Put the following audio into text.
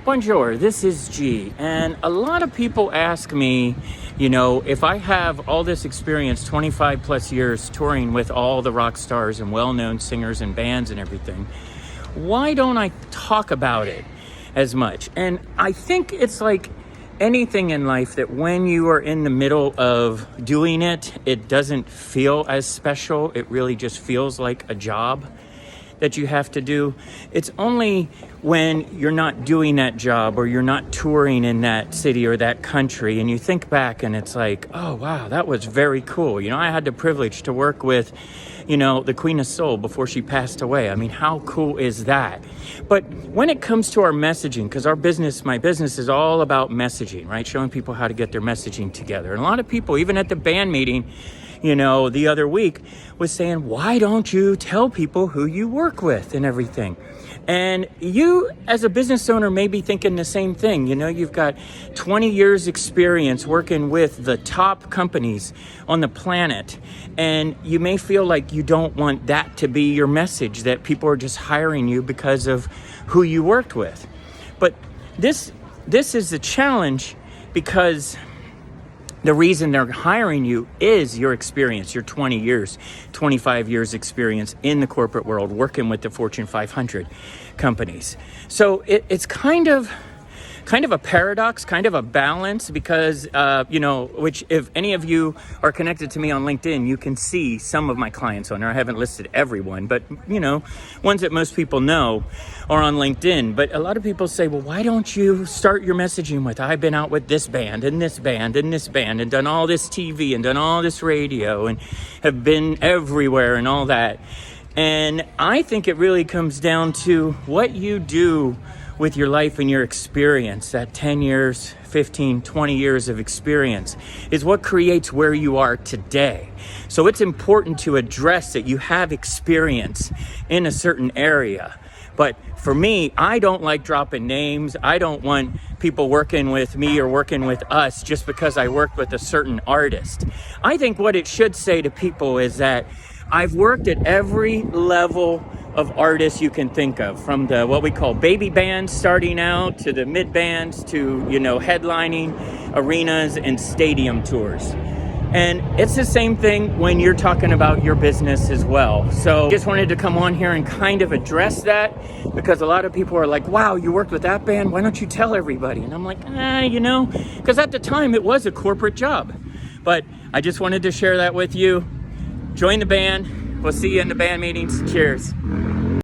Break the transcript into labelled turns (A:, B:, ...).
A: Bonjour, this is G, and a lot of people ask me, if I have all this experience, 25 plus years touring with all the rock stars and well-known singers and bands and everything, why don't I talk about it as much? And I think it's like anything in life that when you are in the middle of doing it, it doesn't feel as special. It really just feels like a job that you have to do. It's only when you're not doing that job or you're not touring in that city or that country and you think back and it's like, oh wow, that was very cool. I had the privilege to work with, the Queen of Soul before she passed away. I mean, how cool is that? But when it comes to our messaging, because my business is all about messaging, right? Showing people how to get their messaging together. And a lot of people, even at the band meeting, the other week was saying, why don't you tell people who you work with and everything? And you, as a business owner, may be thinking the same thing. You've got 20 years experience working with the top companies on the planet. And you may feel like you don't want that to be your message, that people are just hiring you because of who you worked with. But this is a challenge because the reason they're hiring you is your experience, your 20 years, 25 years experience in the corporate world, working with the Fortune 500 companies. So it's kind of a paradox, kind of a balance, because, which if any of you are connected to me on LinkedIn, you can see some of my clients on there. I haven't listed everyone, but, ones that most people know are on LinkedIn. But a lot of people say, well, why don't you start your messaging with, I've been out with this band and this band and this band and done all this TV and done all this radio and have been everywhere and all that. And I think it really comes down to what you do with your life and your experience. That 10 years, 15, 20 years of experience is what creates where you are today. So it's important to address that you have experience in a certain area. But for me, I don't like dropping names. I don't want people working with me or working with us just because I worked with a certain artist. I think what it should say to people is that I've worked at every level of artists you can think of, from the what we call baby bands starting out to the mid bands to headlining arenas and stadium tours. And it's the same thing when you're talking about your business as well. So just wanted to come on here and kind of address that, because a lot of people are like, wow, you worked with that band, why don't you tell everybody? And I'm like, because at the time it was a corporate job. But I just wanted to share that with you. Join the band. We'll see you in the band meetings. Cheers.